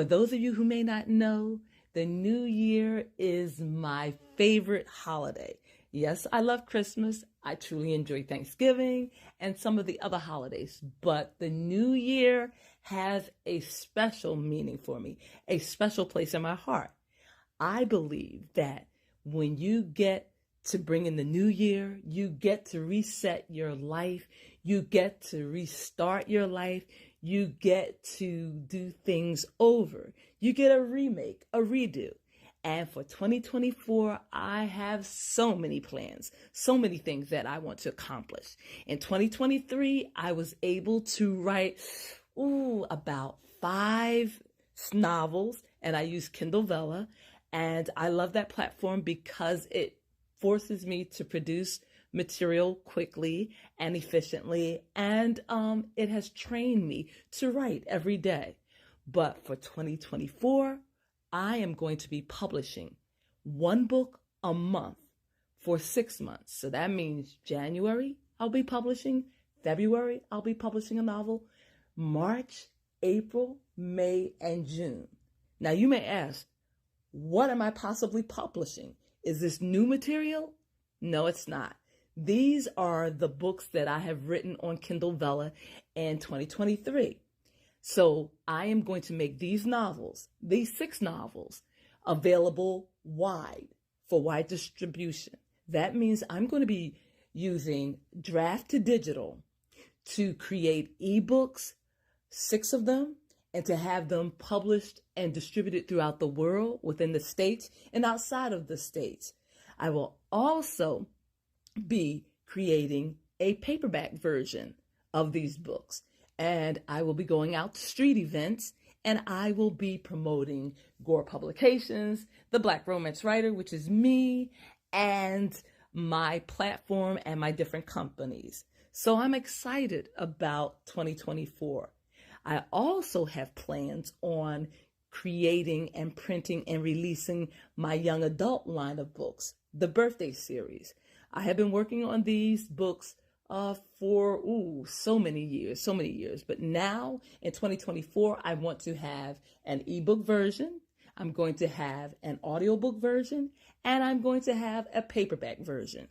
For those of you who may not know, the New Year is my favorite holiday. Yes, I love Christmas. I truly enjoy Thanksgiving and some of the other holidays, but the New Year has a special meaning for me, a special place in my heart. I believe that when you get to bring in the new year, you get to reset your life, you get to restart your life, you get to do things over. You get a remake, a redo. And for 2024, I have so many plans, so many things that I want to accomplish. In 2023, I was able to write about 5 novels, and I use Kindle Vella. And I love that platform because it forces me to produce material quickly and efficiently, and it has trained me to write every day. But for 2024, I am going to be publishing 1 book a month for 6 months. So that means January, I'll be publishing. February, I'll be publishing a novel. March, April, May, and June. Now you may ask, what am I possibly publishing? Is this new material? No, it's not. These are the books that I have written on Kindle Vella in 2023. So I am going to make these novels, these 6 novels, available for wide distribution. That means I'm going to be using draft to digital to create EBooks, 6 of them, and to have them published and distributed throughout the world, within the states and outside of the states. I will also be creating a paperback version of these books, and I will be going out to street events, and I will be promoting Gore Publications, the Black Romance Writer, which is me, and my platform and my different companies. So I'm excited about 2024. I also have plans on creating and printing and releasing my young adult line of books, the birthday series. I have been working on these books for so many years. But now in 2024, I want to have an ebook version. I'm going to have an audiobook version, and I'm going to have a paperback version.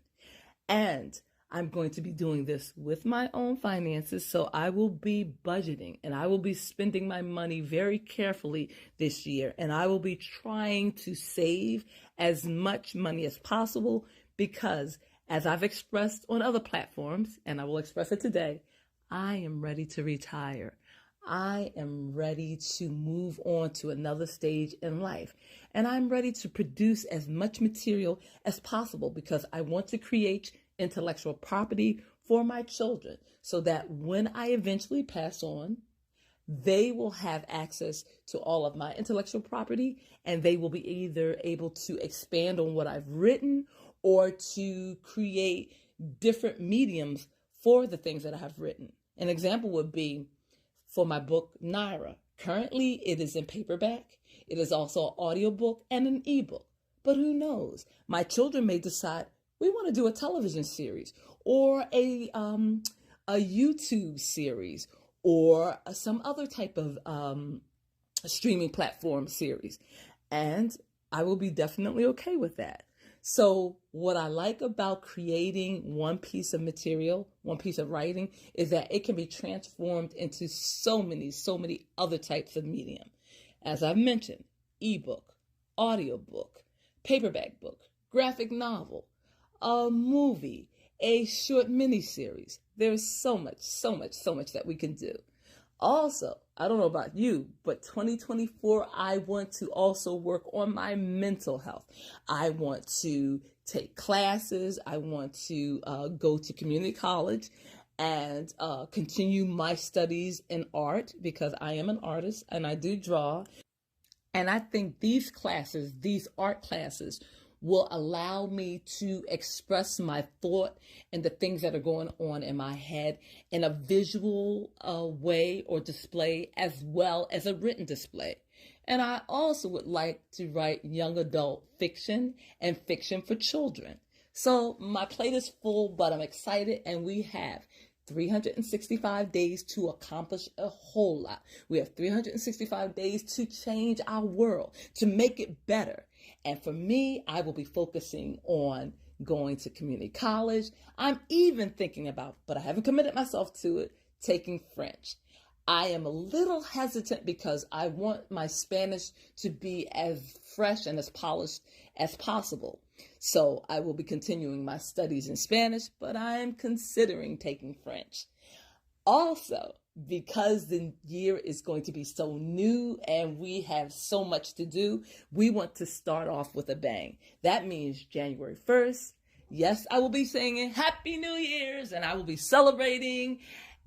And I'm going to be doing this with my own finances, so I will be budgeting and I will be spending my money very carefully this year. And I will be trying to save as much money as possible because, as I've expressed on other platforms, and I will express it today, I am ready to retire. I am ready to move on to another stage in life. And I'm ready to produce as much material as possible because I want to create intellectual property for my children so that when I eventually pass on, they will have access to all of my intellectual property, and they will be either able to expand on what I've written or to create different mediums for the things that I have written. An example would be for my book, Naira. Currently, it is in paperback. It is also an audiobook and an ebook. But who knows? My children may decide, we want to do a television series or a YouTube series or some other type of streaming platform series. And I will be definitely okay with that. So what I like about creating one piece of material, one piece of writing, is that it can be transformed into so many other types of medium. As I've mentioned, ebook, audiobook, paperback book, graphic novel, a movie, a short mini series. There's so much that we can do. Also, I don't know about you, but 2024, I want to also work on my mental health. I want to take classes. I want to go to community college and continue my studies in art because I am an artist and I do draw. And I think these classes, these art classes, will allow me to express my thought and the things that are going on in my head in a visual way or display, as well as a written display. And I also would like to write young adult fiction and fiction for children. So my plate is full, but I'm excited, and we have 365 days to accomplish a whole lot. We have 365 days to change our world, to make it better. And for me, I will be focusing on going to community college. I'm even thinking about, but I haven't committed myself to it, taking French. I am a little hesitant because I want my Spanish to be as fresh and as polished as possible. So I will be continuing my studies in Spanish, but I am considering taking French. Also, because the year is going to be so new and we have so much to do, we want to start off with a bang. That means January 1st. Yes, I will be singing Happy New Year's and I will be celebrating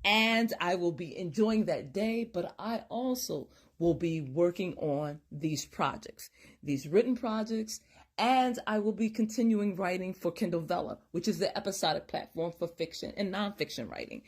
and I will be enjoying that day, but I also will be working on these projects, these written projects, and I will be continuing writing for Kindle Vella, which is the episodic platform for fiction and nonfiction writing.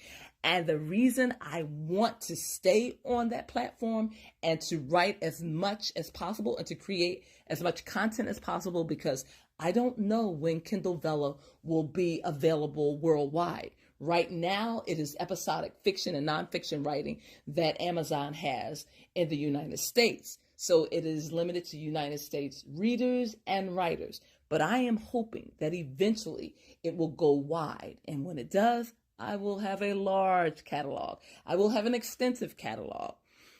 And the reason I want to stay on that platform and to write as much as possible and to create as much content as possible, because I don't know when Kindle Vella will be available worldwide. Right now, it is episodic fiction and nonfiction writing that Amazon has in the United States. So it is limited to United States readers and writers. But I am hoping that eventually it will go wide. And when it does, I will have a large catalog. I will have an extensive catalog.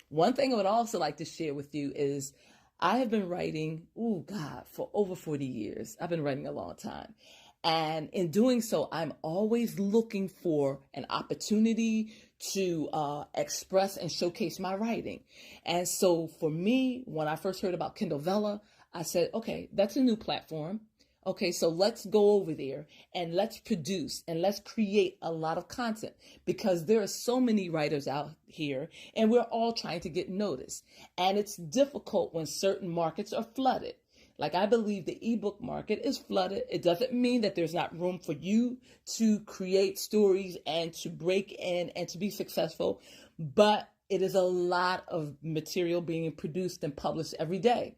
One thing I would also like to share with you is I have been writing, for over 40 years. I've been writing a long time. And in doing so, I'm always looking for an opportunity to express and showcase my writing. And so for me, when I first heard about Kindle Vella, I said, okay, that's a new platform. Okay, so let's go over there and let's produce and let's create a lot of content, because there are so many writers out here and we're all trying to get noticed. And it's difficult when certain markets are flooded. Like, I believe the ebook market is flooded. It doesn't mean that there's not room for you to create stories and to break in and to be successful, but it is a lot of material being produced and published every day.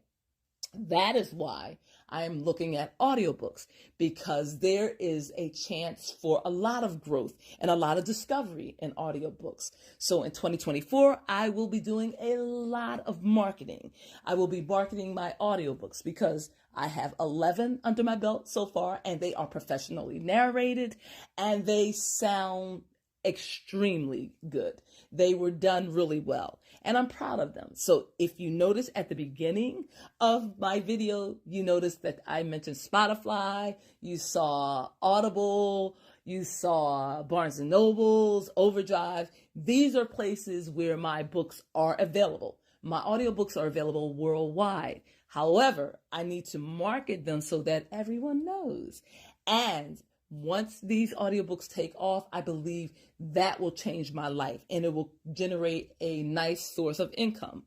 That is why I am looking at audiobooks, because there is a chance for a lot of growth and a lot of discovery in audiobooks. So in 2024, I will be doing a lot of marketing. I will be marketing my audiobooks because I have 11 under my belt so far, and they are professionally narrated and they sound extremely good. They were done really well, and I'm proud of them. So if you notice at the beginning of my video, you noticed that I mentioned Spotify, you saw Audible, you saw Barnes & Nobles, Overdrive. These are places where my books are available. My audiobooks are available worldwide. However, I need to market them so that everyone knows. And once these audiobooks take off, I believe that will change my life and it will generate a nice source of income.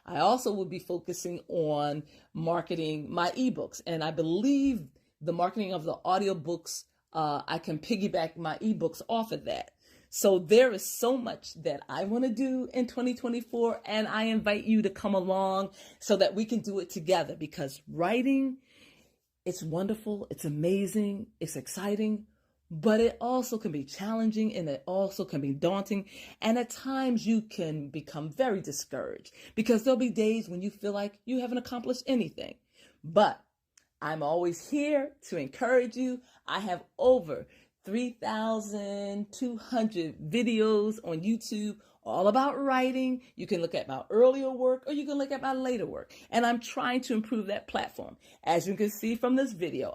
I also will be focusing on marketing my ebooks, and I believe the marketing of the audiobooks, I can piggyback my ebooks off of that. So there is so much that I want to do in 2024, and I invite you to come along so that we can do it together, because writing, it's wonderful, it's amazing, it's exciting, but it also can be challenging and it also can be daunting. And at times you can become very discouraged because there'll be days when you feel like you haven't accomplished anything. But I'm always here to encourage you. I have over 3,200 videos on YouTube all about writing. You can look at my earlier work or you can look at my later work. And I'm trying to improve that platform. As you can see from this video,